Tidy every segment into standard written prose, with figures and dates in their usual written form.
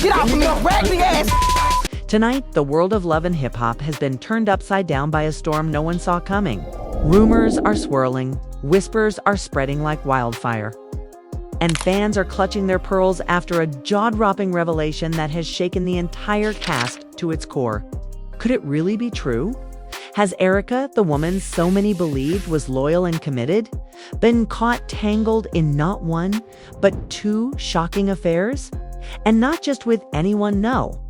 Get off of me, raggedy ass! Tonight, the world of love and hip-hop has been turned upside down by a storm no one saw coming. Rumors are swirling, whispers are spreading like wildfire, and fans are clutching their pearls after a jaw-dropping revelation that has shaken the entire cast to its core. Could it really be true? Has Erica, the woman so many believed was loyal and committed, been caught tangled in not one, but two shocking affairs? And not just with anyone, no.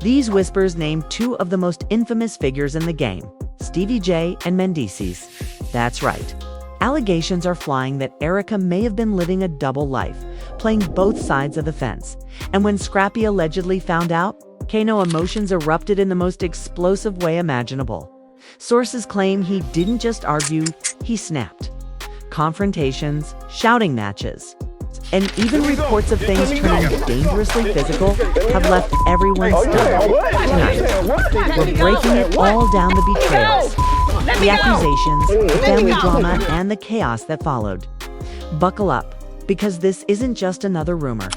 These whispers name two of the most infamous figures in the game, Stevie J and Mendeecees. That's right. Allegations are flying that Erica may have been living a double life, playing both sides of the fence. And when Scrappy allegedly found out, Kano emotions erupted in the most explosive way imaginable. Sources claim he didn't just argue, he snapped. Confrontations, shouting matches, and even reports of things turning dangerously physical have left everyone stunned. Tonight, we're breaking it all down: the betrayals, the accusations, the family drama, and the chaos that followed. Buckle up, because this isn't just another rumor.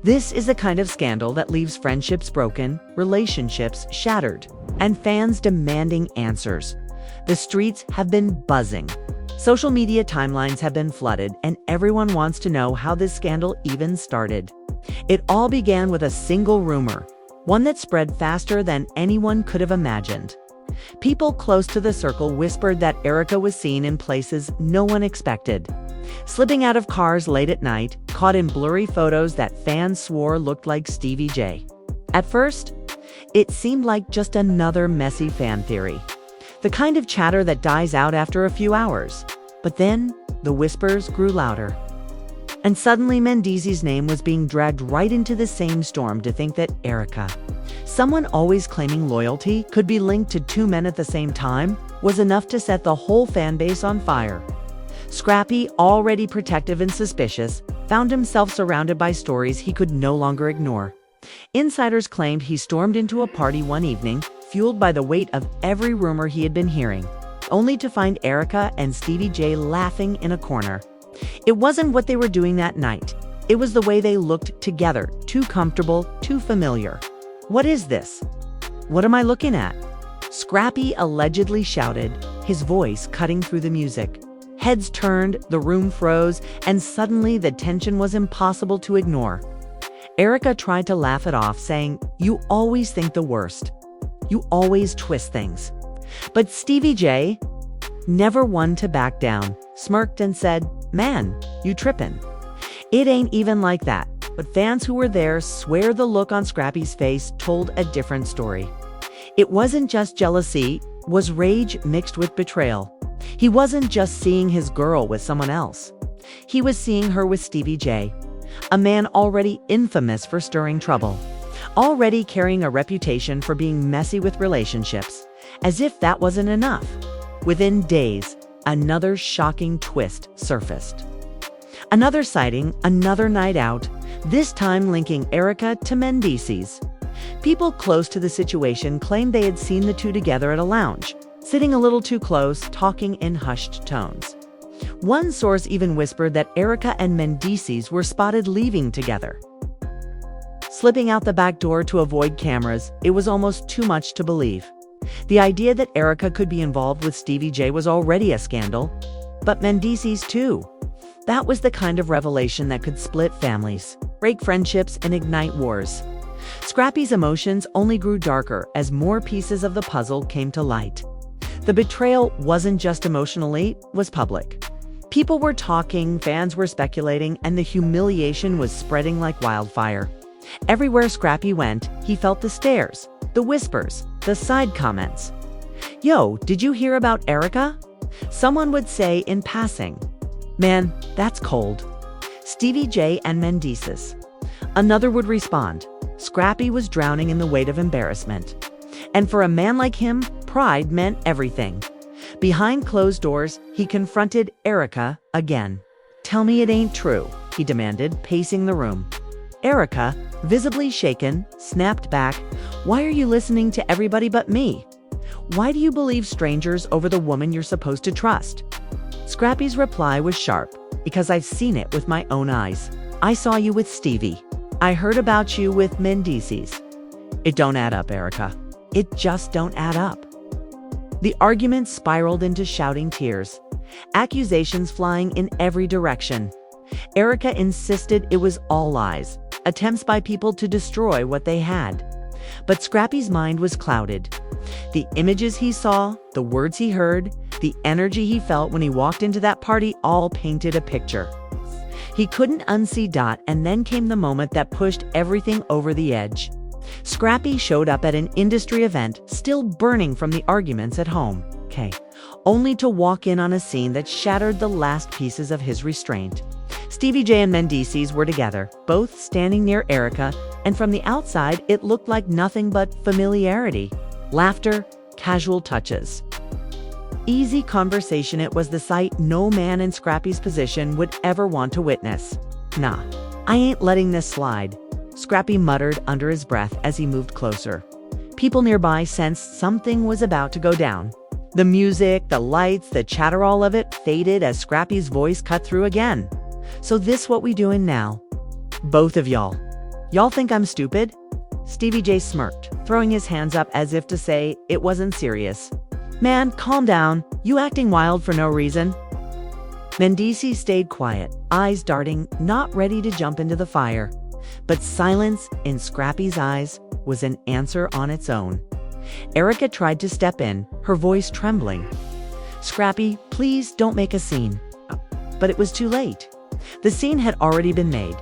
This is the kind of scandal that leaves friendships broken, relationships shattered, and fans demanding answers. The streets have been buzzing. Social media timelines have been flooded, and everyone wants to know how this scandal even started. It all began with a single rumor, one that spread faster than anyone could have imagined. People close to the circle whispered that Erica was seen in places no one expected, slipping out of cars late at night, caught in blurry photos that fans swore looked like Stevie J. At first, it seemed like just another messy fan theory, the kind of chatter that dies out after a few hours. But then, the whispers grew louder. And suddenly Mendeecees' name was being dragged right into the same storm. To think that Erica, someone always claiming loyalty, could be linked to two men at the same time was enough to set the whole fan base on fire. Scrappy, already protective and suspicious, found himself surrounded by stories he could no longer ignore. Insiders claimed he stormed into a party one evening, fueled by the weight of every rumor he had been hearing, only to find Erica and Stevie J laughing in a corner. It wasn't what they were doing that night. It was the way they looked together, too comfortable, too familiar. What is this? What am I looking at? Scrappy allegedly shouted, his voice cutting through the music. Heads turned, the room froze, and suddenly the tension was impossible to ignore. Erica tried to laugh it off, saying, "You always think the worst. You always twist things." But Stevie J, never one to back down, smirked and said, "Man, you trippin'. It ain't even like that." But fans who were there swear the look on Scrappy's face told a different story. It wasn't just jealousy, it was rage mixed with betrayal. He wasn't just seeing his girl with someone else. He was seeing her with Stevie J, a man already infamous for stirring trouble, already carrying a reputation for being messy with relationships. As if that wasn't enough, within days, another shocking twist surfaced. Another sighting, another night out, this time linking Erica to Mendeecees. People close to the situation claimed they had seen the two together at a lounge, sitting a little too close, talking in hushed tones. One source even whispered that Erica and Mendeecees were spotted leaving together, slipping out the back door to avoid cameras. It was almost too much to believe. The idea that Erica could be involved with Stevie J was already a scandal, but Mendeecees too. That was the kind of revelation that could split families, break friendships, and ignite wars. Scrappy's emotions only grew darker as more pieces of the puzzle came to light. The betrayal wasn't just emotional, it was public. People were talking, fans were speculating, and the humiliation was spreading like wildfire. Everywhere Scrappy went, he felt the stares, the whispers, the side comments. "Yo, did you hear about Erica?" Someone would say in passing. "Man, that's cold." Stevie J and Mendeecees. Another would respond. Scrappy was drowning in the weight of embarrassment. And for a man like him, pride meant everything. Behind closed doors, he confronted Erica again. "Tell me it ain't true," he demanded, pacing the room. Erica, visibly shaken, snapped back, "Why are you listening to everybody but me? Why do you believe strangers over the woman you're supposed to trust?" Scrappy's reply was sharp, "Because I've seen it with my own eyes. I saw you with Stevie." I heard about you with Mendeecees. It don't add up, Erica. It just don't add up. The argument spiraled into shouting tears, accusations flying in every direction. Erica insisted it was all lies, attempts by people to destroy what they had. But Scrappy's mind was clouded. The images he saw, the words he heard, the energy he felt when he walked into that party all painted a picture. He couldn't unsee Dot, and then came the moment that pushed everything over the edge. Scrappy showed up at an industry event, still burning from the arguments at home, only to walk in on a scene that shattered the last pieces of his restraint. Stevie J and Mendeecees were together, both standing near Erica, and from the outside it looked like nothing but familiarity, laughter, casual touches. Easy conversation. It was the sight no man in Scrappy's position would ever want to witness. Nah, I ain't letting this slide, Scrappy muttered under his breath as he moved closer. People nearby sensed something was about to go down. The music, the lights, the chatter, all of it faded as Scrappy's voice cut through again. So this what we doing now? Both of y'all. Y'all think I'm stupid? Stevie J smirked, throwing his hands up as if to say it wasn't serious. Man, calm down. You acting wild for no reason. Mendeecees stayed quiet, eyes darting, not ready to jump into the fire. But silence in Scrappy's eyes was an answer on its own. Erica tried to step in, her voice trembling. Scrappy, please don't make a scene. But it was too late. The scene had already been made.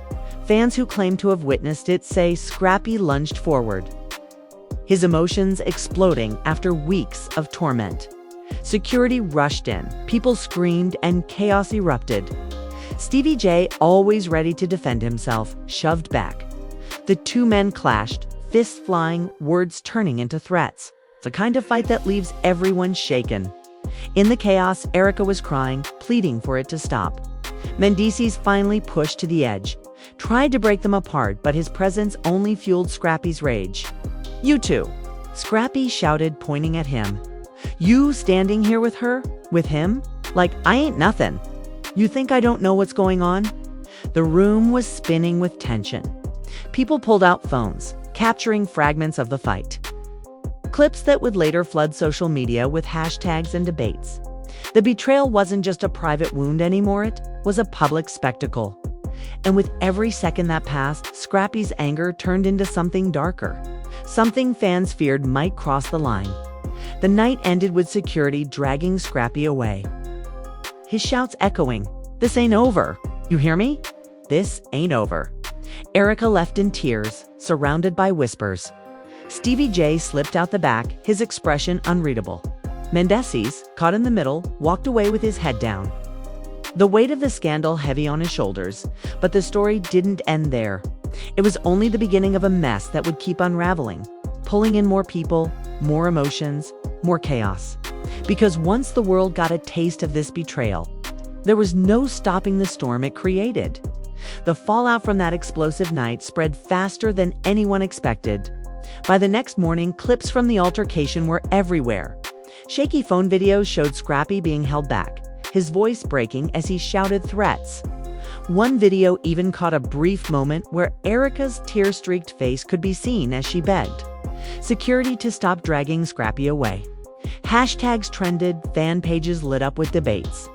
Fans who claimed to have witnessed it say Scrappy lunged forward, his emotions exploding after weeks of torment. Security rushed in, people screamed, and chaos erupted. Stevie J, always ready to defend himself, shoved back. The two men clashed, fists flying, words turning into threats. The kind of fight that leaves everyone shaken. In the chaos, Erica was crying, pleading for it to stop. Mendeecees finally pushed to the edge, tried to break them apart, but his presence only fueled Scrappy's rage. You two, Scrappy shouted, pointing at him. You standing here with her? With him? Like I ain't nothing. You think I don't know what's going on? The room was spinning with tension. People pulled out phones, capturing fragments of the fight. Clips that would later flood social media with hashtags and debates. The betrayal wasn't just a private wound anymore, it was a public spectacle. And with every second that passed, Scrappy's anger turned into something darker. Something fans feared might cross the line. The night ended with security dragging Scrappy away. His shouts echoing, "This ain't over. You hear me? This ain't over." Erica left in tears, surrounded by whispers. Stevie J slipped out the back, his expression unreadable. Mendeecees, caught in the middle, walked away with his head down. The weight of the scandal heavy on his shoulders, but the story didn't end there. It was only the beginning of a mess that would keep unraveling, pulling in more people, more emotions, more chaos. Because once the world got a taste of this betrayal, there was no stopping the storm it created. The fallout from that explosive night spread faster than anyone expected. By the next morning, clips from the altercation were everywhere. Shaky phone videos showed Scrappy being held back, his voice breaking as he shouted threats. One video even caught a brief moment where Erica's tear-streaked face could be seen as she begged security to stop dragging Scrappy away. Hashtags trended, fan pages lit up with debates.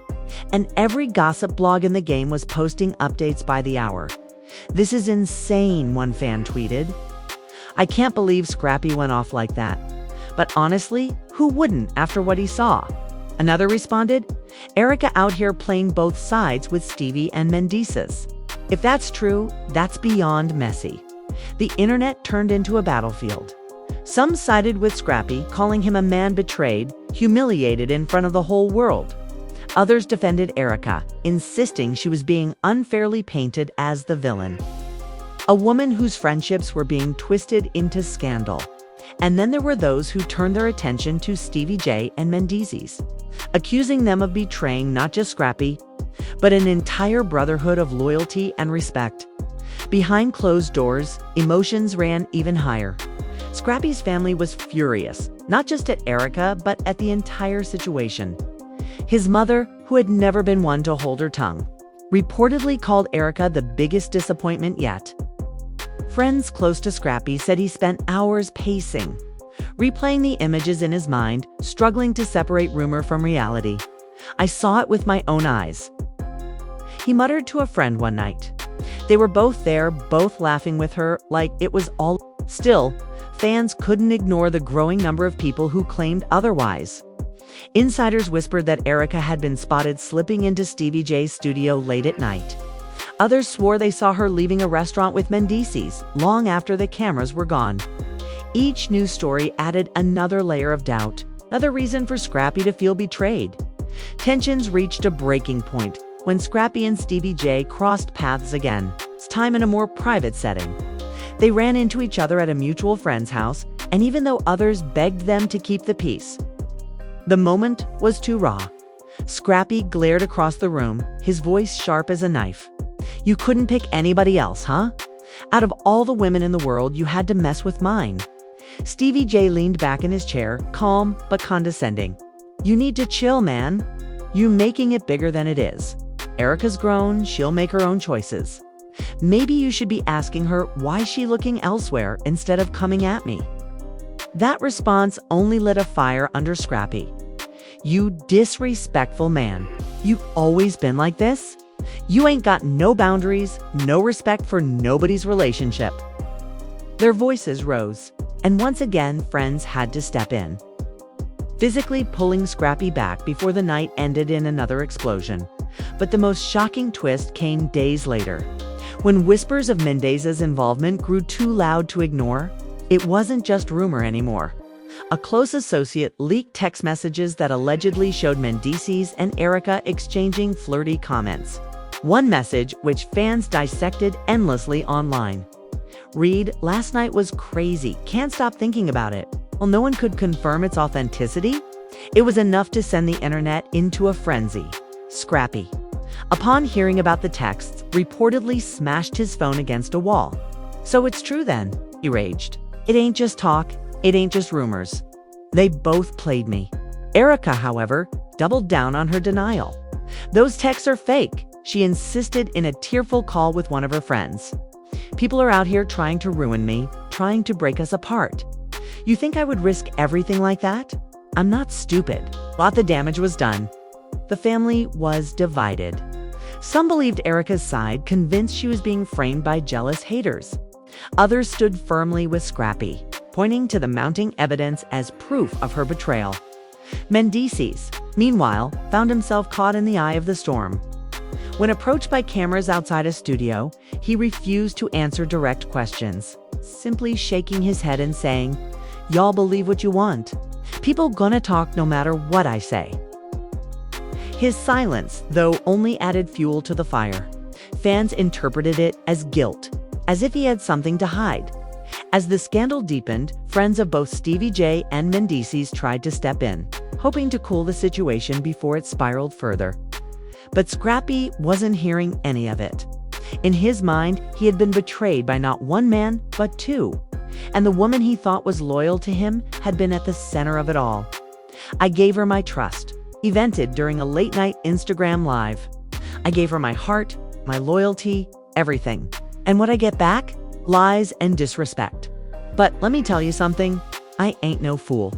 And every gossip blog in the game was posting updates by the hour. "This is insane," one fan tweeted. "I can't believe Scrappy went off like that. But honestly, who wouldn't after what he saw?" Another responded, "Erica out here playing both sides with Stevie and Mendeecees." If that's true, that's beyond messy. The internet turned into a battlefield. Some sided with Scrappy, calling him a man betrayed, humiliated in front of the whole world. Others defended Erica, insisting she was being unfairly painted as the villain, a woman whose friendships were being twisted into scandal. And then there were those who turned their attention to Stevie J and Mendeecees, accusing them of betraying not just Scrappy, but an entire brotherhood of loyalty and respect. Behind closed doors, emotions ran even higher. Scrappy's family was furious, not just at Erica, but at the entire situation. His mother, who had never been one to hold her tongue, reportedly called Erica the biggest disappointment yet. Friends close to Scrappy said he spent hours pacing, replaying the images in his mind, struggling to separate rumor from reality. "I saw it with my own eyes," he muttered to a friend one night. They were both there, both laughing with her, like it was all. Still, fans couldn't ignore the growing number of people who claimed otherwise. Insiders whispered that Erica had been spotted slipping into Stevie J's studio late at night. Others swore they saw her leaving a restaurant with Mendeecees long after the cameras were gone. Each news story added another layer of doubt, another reason for Scrappy to feel betrayed. Tensions reached a breaking point when Scrappy and Stevie J crossed paths again, this time in a more private setting. They ran into each other at a mutual friend's house, and even though others begged them to keep the peace, the moment was too raw. Scrappy glared across the room, his voice sharp as a knife. "You couldn't pick anybody else, huh? Out of all the women in the world, you had to mess with mine." Stevie J leaned back in his chair, calm but condescending. "You need to chill, man. You making it bigger than it is. Erica's grown, she'll make her own choices. Maybe you should be asking her why she's looking elsewhere instead of coming at me." That response only lit a fire under Scrappy. "You disrespectful man. You've always been like this? You ain't got no boundaries, no respect for nobody's relationship." Their voices rose, and once again, friends had to step in, physically pulling Scrappy back before the night ended in another explosion. But the most shocking twist came days later. When whispers of Mendeecees' involvement grew too loud to ignore, it wasn't just rumor anymore. A close associate leaked text messages that allegedly showed Mendeecees and Erica exchanging flirty comments. One message, which fans dissected endlessly online. Read, "Last night was crazy. Can't stop thinking about it." While no one could confirm its authenticity, it was enough to send the internet into a frenzy. Scrappy, upon hearing about the texts, reportedly smashed his phone against a wall. "So it's true then," he raged. "It ain't just talk. It ain't just rumors. They both played me." Erica, however, doubled down on her denial. "Those texts are fake," she insisted in a tearful call with one of her friends. "People are out here trying to ruin me, trying to break us apart. You think I would risk everything like that? I'm not stupid." Thought the damage was done. The family was divided. Some believed Erica's side, convinced she was being framed by jealous haters. Others stood firmly with Scrappy, pointing to the mounting evidence as proof of her betrayal. Mendeecees, meanwhile, found himself caught in the eye of the storm. When approached by cameras outside a studio, he refused to answer direct questions, simply shaking his head and saying, "Y'all believe what you want. People gonna talk no matter what I say." His silence, though, only added fuel to the fire. Fans interpreted it as guilt, as if he had something to hide. As the scandal deepened, friends of both Stevie J and Mendeecees tried to step in, hoping to cool the situation before it spiraled further. But Scrappy wasn't hearing any of it. In his mind, he had been betrayed by not one man, but two. And the woman he thought was loyal to him had been at the center of it all. "I gave her my trust," he vented during a late-night Instagram live. "I gave her my heart, my loyalty, everything. And what I get back? Lies and disrespect. But let me tell you something, I ain't no fool.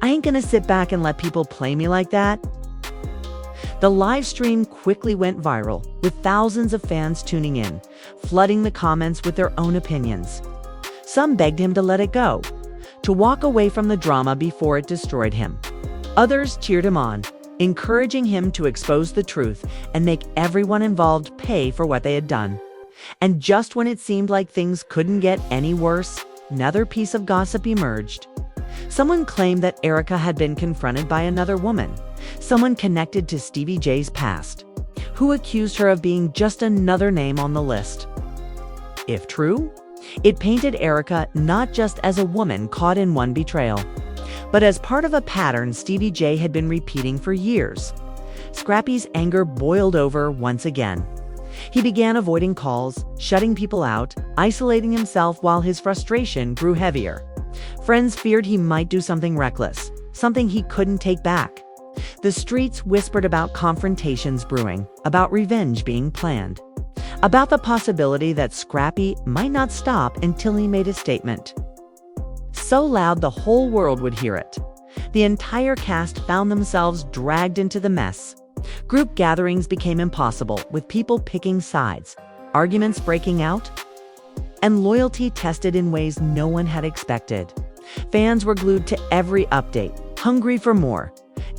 I ain't gonna sit back and let people play me like that." The live stream quickly went viral, with thousands of fans tuning in, flooding the comments with their own opinions. Some begged him to let it go, to walk away from the drama before it destroyed him. Others cheered him on, encouraging him to expose the truth and make everyone involved pay for what they had done. And just when it seemed like things couldn't get any worse, another piece of gossip emerged. Someone claimed that Erica had been confronted by another woman, someone connected to Stevie J's past, who accused her of being just another name on the list. If true, it painted Erica not just as a woman caught in one betrayal, but as part of a pattern Stevie J had been repeating for years. Scrappy's anger boiled over once again. He began avoiding calls, shutting people out, isolating himself while his frustration grew heavier. Friends feared he might do something reckless, something he couldn't take back. The streets whispered about confrontations brewing, about revenge being planned. about the possibility that Scrappy might not stop until he made a statement. So loud the whole world would hear it. The entire cast found themselves dragged into the mess. Group gatherings became impossible, with people picking sides, arguments breaking out, and loyalty tested in ways no one had expected. Fans were glued to every update, hungry for more,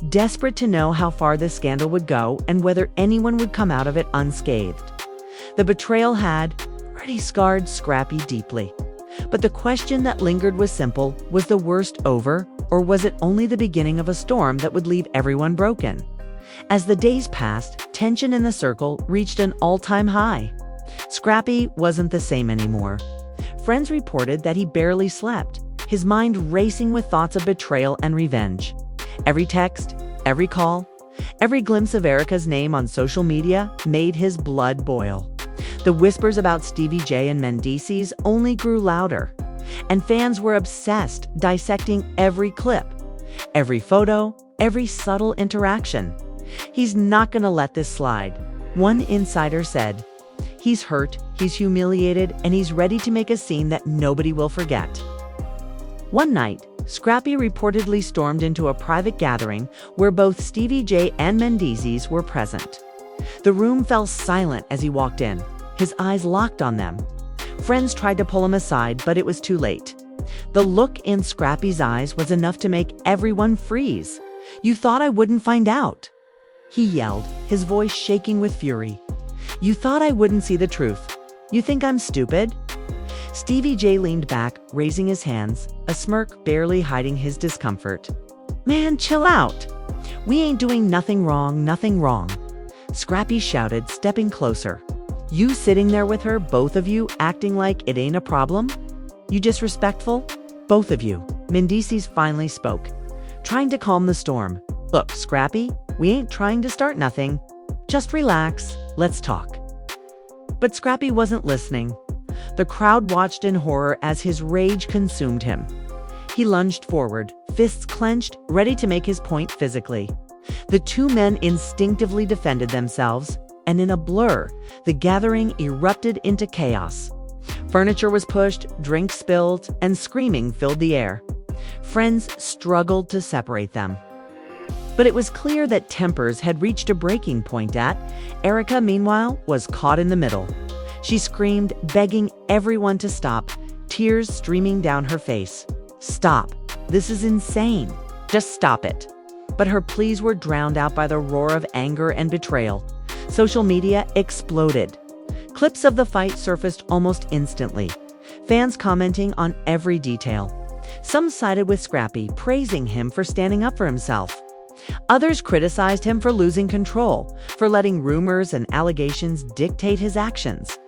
desperate to know how far this scandal would go and whether anyone would come out of it unscathed. The betrayal had already scarred Scrappy deeply. But the question that lingered was simple: was the worst over, or was it only the beginning of a storm that would leave everyone broken? As the days passed, tension in the circle reached an all-time high. Scrappy wasn't the same anymore. Friends reported that he barely slept, his mind racing with thoughts of betrayal and revenge. Every text, every call, every glimpse of Erica's name on social media made his blood boil. The whispers about Stevie J and Mendeecees only grew louder, and fans were obsessed, dissecting every clip, every photo, every subtle interaction. "He's not gonna let this slide," one insider said. "He's hurt, he's humiliated, and he's ready to make a scene that nobody will forget." One night, Scrappy reportedly stormed into a private gathering where both Stevie J and Mendeecees were present. The room fell silent as he walked in, his eyes locked on them. Friends tried to pull him aside, but it was too late. The look in Scrappy's eyes was enough to make everyone freeze. "You thought I wouldn't find out?" he yelled, his voice shaking with fury. "You thought I wouldn't see the truth? You think I'm stupid?" Stevie J leaned back, raising his hands, a smirk barely hiding his discomfort. "Man, chill out. We ain't doing nothing wrong, nothing wrong," Scrappy shouted, stepping closer. "You sitting there with her, both of you, acting like it ain't a problem? You disrespectful? Both of you." Mendeecees finally spoke, trying to calm the storm. "Look, Scrappy, we ain't trying to start nothing. Just relax, let's talk." But Scrappy wasn't listening. The crowd watched in horror as his rage consumed him. He lunged forward, fists clenched, ready to make his point physically. The two men instinctively defended themselves, and in a blur, the gathering erupted into chaos. Furniture was pushed, drinks spilled, and screaming filled the air. Friends struggled to separate them. But it was clear that tempers had reached a breaking point. Erica, meanwhile, was caught in the middle. She screamed, begging everyone to stop, tears streaming down her face. "Stop. This is insane. Just stop it." But her pleas were drowned out by the roar of anger and betrayal. Social media exploded. Clips of the fight surfaced almost instantly, fans commenting on every detail. Some sided with Scrappy, praising him for standing up for himself. Others criticized him for losing control, for letting rumors and allegations dictate his actions.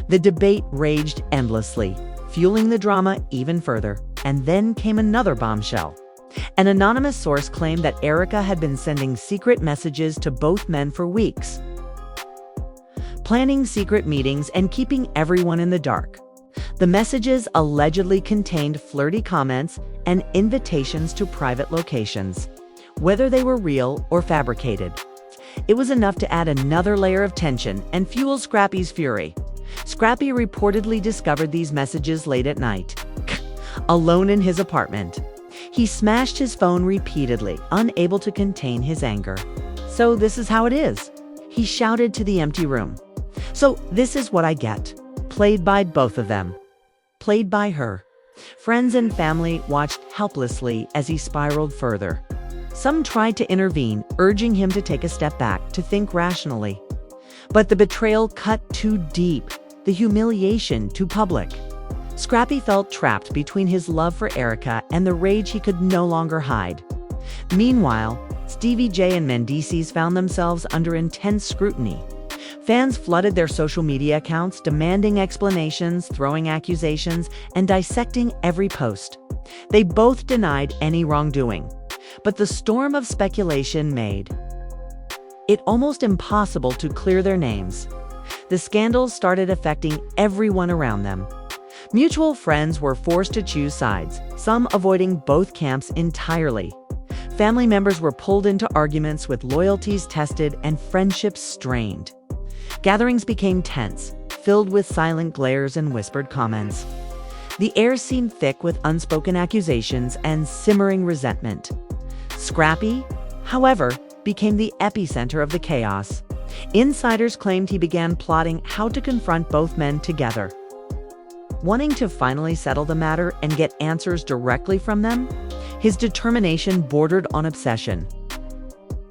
The debate raged endlessly, fueling the drama even further. And then came another bombshell. An anonymous source claimed that Erica had been sending secret messages to both men for weeks, planning secret meetings and keeping everyone in the dark. The messages allegedly contained flirty comments and invitations to private locations, whether they were real or fabricated. It was enough to add another layer of tension and fuel Scrappy's fury. Scrappy reportedly discovered these messages late at night, alone in his apartment. He smashed his phone repeatedly, unable to contain his anger. "So this is how it is," he shouted to the empty room. "So this is what I get." Played by both of them. Played by her. Friends and family watched helplessly as he spiraled further. Some tried to intervene, urging him to take a step back, to think rationally. But the betrayal cut too deep, the humiliation too public. Scrappy felt trapped between his love for Erica and the rage he could no longer hide. Meanwhile, Stevie J and Mendeecees found themselves under intense scrutiny. Fans flooded their social media accounts, demanding explanations, throwing accusations, and dissecting every post. They both denied any wrongdoing, but the storm of speculation made it almost impossible to clear their names. The scandals started affecting everyone around them. Mutual friends were forced to choose sides, some avoiding both camps entirely. Family members were pulled into arguments with loyalties tested and friendships strained. Gatherings became tense, filled with silent glares and whispered comments. The air seemed thick with unspoken accusations and simmering resentment. Scrappy, however, became the epicenter of the chaos. Insiders claimed he began plotting how to confront both men together. Wanting to finally settle the matter and get answers directly from them, his determination bordered on obsession.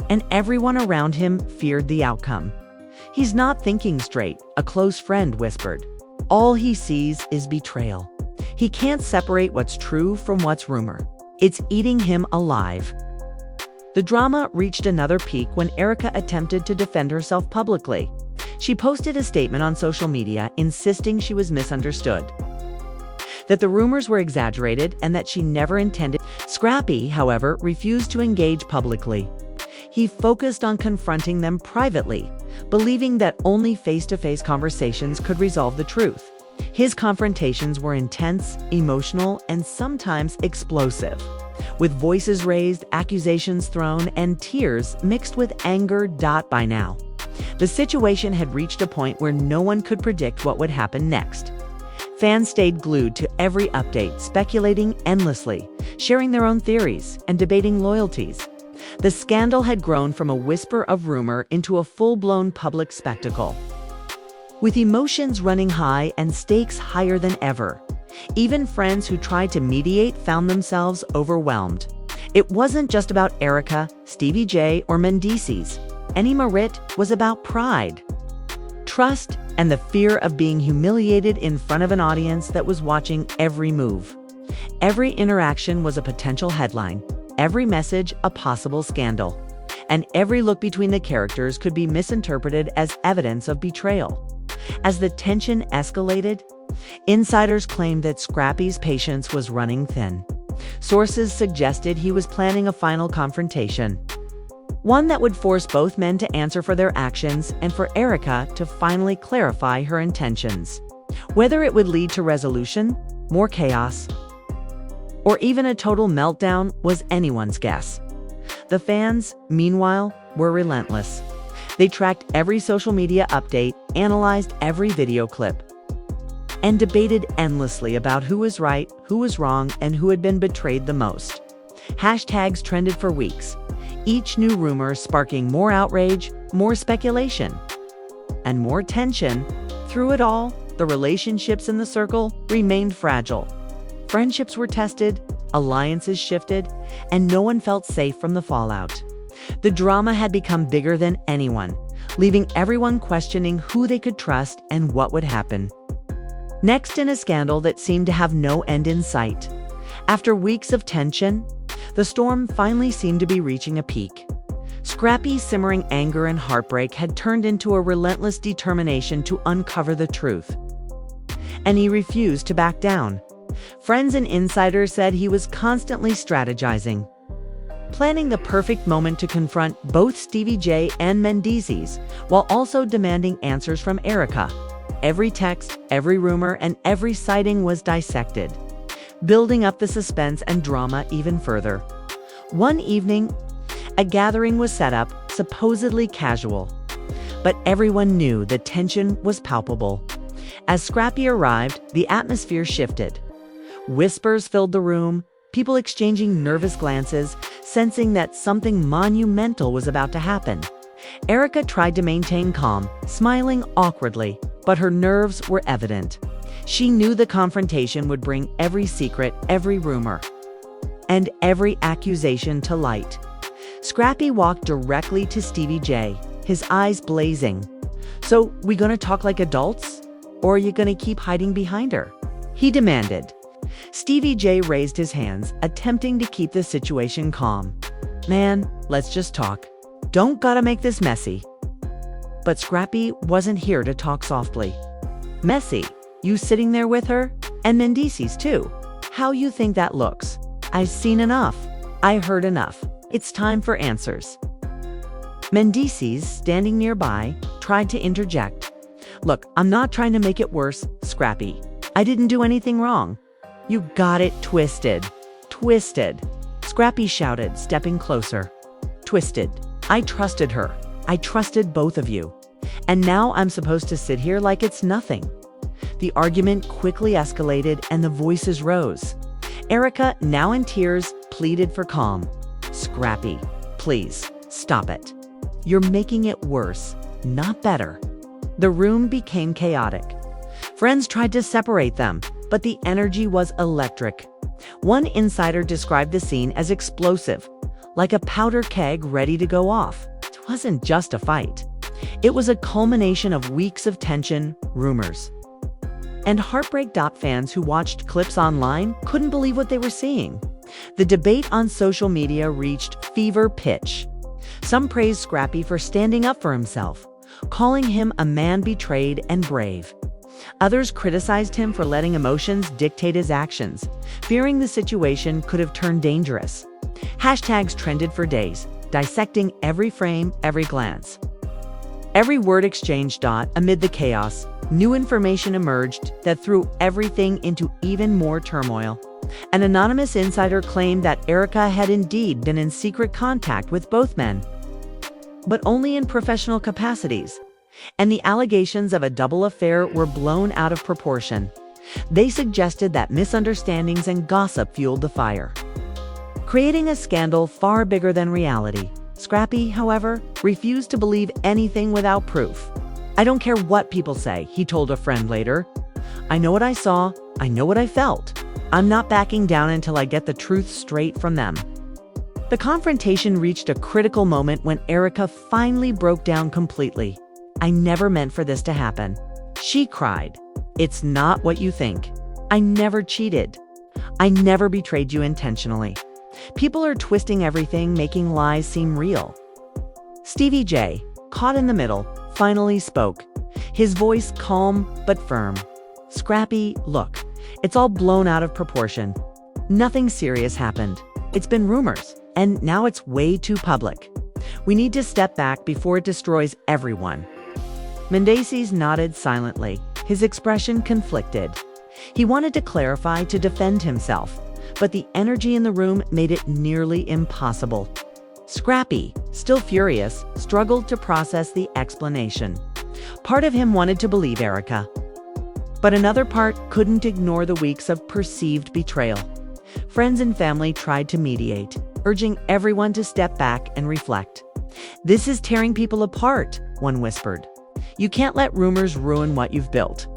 And everyone around him feared the outcome. "He's not thinking straight," a close friend whispered. "All he sees is betrayal. He can't separate what's true from what's rumor. It's eating him alive." The drama reached another peak when Erica attempted to defend herself publicly. She posted a statement on social media insisting she was misunderstood, that the rumors were exaggerated, and that she never intended. Scrappy, however, refused to engage publicly. He focused on confronting them privately, believing that only face-to-face conversations could resolve the truth. His confrontations were intense, emotional, and sometimes explosive, with voices raised, accusations thrown, and tears mixed with anger. By now, the situation had reached a point where no one could predict what would happen next. Fans stayed glued to every update, speculating endlessly, sharing their own theories, and debating loyalties. The scandal had grown from a whisper of rumor into a full-blown public spectacle, with emotions running high and stakes higher than ever. Even friends who tried to mediate found themselves overwhelmed. It wasn't just about Erica, Stevie J, or Mendeecees. Any Merit was about pride, trust, and the fear of being humiliated in front of an audience that was watching every move. Every interaction was a potential headline, every message a possible scandal, and every look between the characters could be misinterpreted as evidence of betrayal. As the tension escalated, insiders claimed that Scrappy's patience was running thin. Sources suggested he was planning a final confrontation, one that would force both men to answer for their actions and for Erica to finally clarify her intentions. Whether it would lead to resolution, more chaos, or even a total meltdown was anyone's guess. The fans, meanwhile, were relentless. They tracked every social media update, analyzed every video clip, and debated endlessly about who was right, who was wrong, and who had been betrayed the most. Hashtags trended for weeks, each new rumor sparking more outrage, more speculation, and more tension. Through it all, the relationships in the circle remained fragile. Friendships were tested, alliances shifted, and no one felt safe from the fallout. The drama had become bigger than anyone, leaving everyone questioning who they could trust and what would happen next in a scandal that seemed to have no end in sight. After weeks of tension, the storm finally seemed to be reaching a peak. Scrappy's simmering anger and heartbreak had turned into a relentless determination to uncover the truth, and he refused to back down. Friends and insiders said he was constantly strategizing, planning the perfect moment to confront both Stevie J and Mendeecees, while also demanding answers from Erica. Every text, every rumor, and every sighting was dissected, building up the suspense and drama even further. One evening, a gathering was set up, supposedly casual, but everyone knew the tension was palpable. As Scrappy arrived, the atmosphere shifted. Whispers filled the room, people exchanging nervous glances, sensing that something monumental was about to happen. Erica tried to maintain calm, smiling awkwardly, but her nerves were evident. She knew the confrontation would bring every secret, every rumor, and every accusation to light. Scrappy walked directly to Stevie J, his eyes blazing. "So, we gonna talk like adults? Or are you gonna keep hiding behind her?" he demanded. Stevie J raised his hands, attempting to keep the situation calm. "Man, let's just talk. Don't gotta make this messy." But Scrappy wasn't here to talk softly. "Messy? You sitting there with her? And Mendeecees too? How you think that looks? I've seen enough. I heard enough. It's time for answers." Mendeecees, standing nearby, tried to interject. "Look, I'm not trying to make it worse, Scrappy. I didn't do anything wrong." "You got it twisted. Twisted," Scrappy shouted, stepping closer. "Twisted. I trusted her. I trusted both of you. And now I'm supposed to sit here like it's nothing. The argument quickly escalated and the voices rose. Erica, now in tears, pleaded for calm. "Scrappy, please, stop it. You're making it worse, not better." The room became chaotic. Friends tried to separate them, but the energy was electric. One insider described the scene as explosive, like a powder keg ready to go off. It wasn't just a fight. It was a culmination of weeks of tension, rumors, and heartbreak. Fans who watched clips online couldn't believe what they were seeing. The debate on social media reached fever pitch. Some praised Scrappy for standing up for himself, calling him a man betrayed and brave. Others criticized him for letting emotions dictate his actions, fearing the situation could have turned dangerous. Hashtags trended for days, dissecting every frame, every glance, every word exchanged. Amid the chaos, new information emerged that threw everything into even more turmoil. An anonymous insider claimed that Erica had indeed been in secret contact with both men, but only in professional capacities, and the allegations of a double affair were blown out of proportion. They suggested that misunderstandings and gossip fueled the fire, creating a scandal far bigger than reality. Scrappy, however, refused to believe anything without proof. "I don't care what people say," he told a friend later. "I know what I saw, I know what I felt. I'm not backing down until I get the truth straight from them." The confrontation reached a critical moment when Erica finally broke down completely. "I never meant for this to happen," she cried. "It's not what you think. I never cheated. I never betrayed you intentionally. People are twisting everything, making lies seem real." Stevie J, caught in the middle, finally spoke, his voice calm but firm. "Scrappy, look, it's all blown out of proportion. Nothing serious happened. It's been rumors, and now it's way too public. We need to step back before it destroys everyone." Mendeecees nodded silently, his expression conflicted. He wanted to clarify, to defend himself, but the energy in the room made it nearly impossible. Scrappy, still furious, struggled to process the explanation. Part of him wanted to believe Erica, but another part couldn't ignore the weeks of perceived betrayal. Friends and family tried to mediate, urging everyone to step back and reflect. "This is tearing people apart," one whispered. "You can't let rumors ruin what you've built.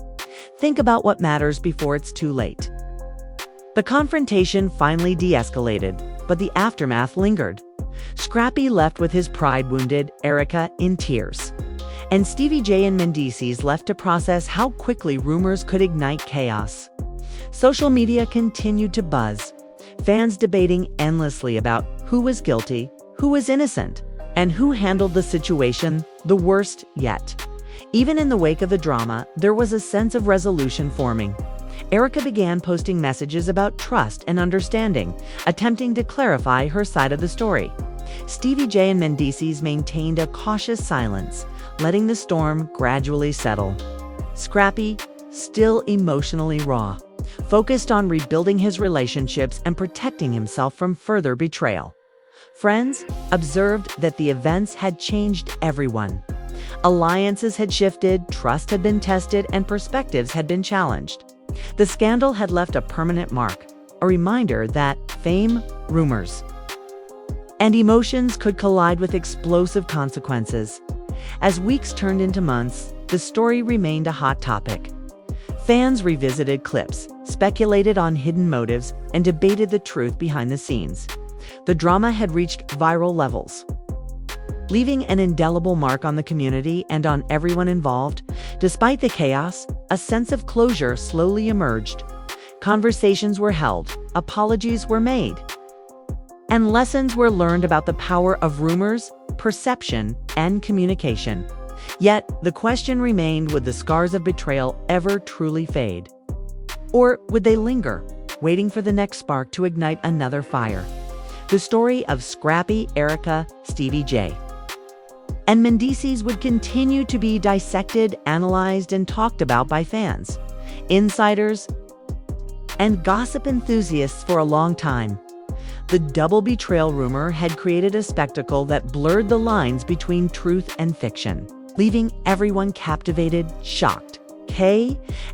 Think about what matters before it's too late." The confrontation finally de-escalated, but the aftermath lingered. Scrappy left with his pride wounded, Erica in tears, and Stevie J and Mendeecees left to process how quickly rumors could ignite chaos. Social media continued to buzz, fans debating endlessly about who was guilty, who was innocent, and who handled the situation the worst yet. Even in the wake of the drama, there was a sense of resolution forming. Erica began posting messages about trust and understanding, attempting to clarify her side of the story. Stevie J and Mendeecees maintained a cautious silence, letting the storm gradually settle. Scrappy, still emotionally raw, focused on rebuilding his relationships and protecting himself from further betrayal. Friends observed that the events had changed everyone. Alliances had shifted, trust had been tested, and perspectives had been challenged. The scandal had left a permanent mark, a reminder that fame, rumors, and emotions could collide with explosive consequences. As weeks turned into months, the story remained a hot topic. Fans revisited clips, speculated on hidden motives, and debated the truth behind the scenes. The drama had reached viral levels, leaving an indelible mark on the community and on everyone involved. Despite the chaos, a sense of closure slowly emerged. Conversations were held, apologies were made, and lessons were learned about the power of rumors, perception, and communication. Yet, the question remained, would the scars of betrayal ever truly fade? Or would they linger, waiting for the next spark to ignite another fire? The story of Scrappy, Erica, Stevie J, and Mendeecees would continue to be dissected, analyzed, and talked about by fans, insiders, and gossip enthusiasts for a long time. The double betrayal rumor had created a spectacle that blurred the lines between truth and fiction. leaving everyone captivated, shocked,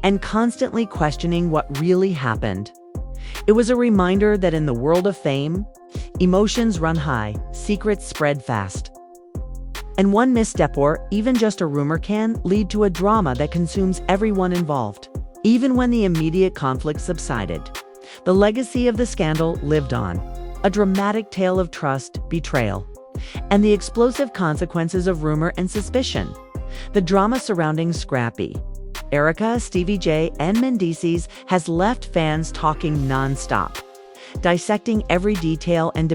and constantly questioning what really happened. It was a reminder that in the world of fame, emotions run high, secrets spread fast. And one misstep or even just a rumor can lead to a drama that consumes everyone involved. Even when the immediate conflict subsided, the legacy of the scandal lived on. A dramatic tale of trust, betrayal, and the explosive consequences of rumor and suspicion. The drama surrounding Scrappy, Erica, Stevie J, and Mendeecees has left fans talking non-stop, dissecting every detail and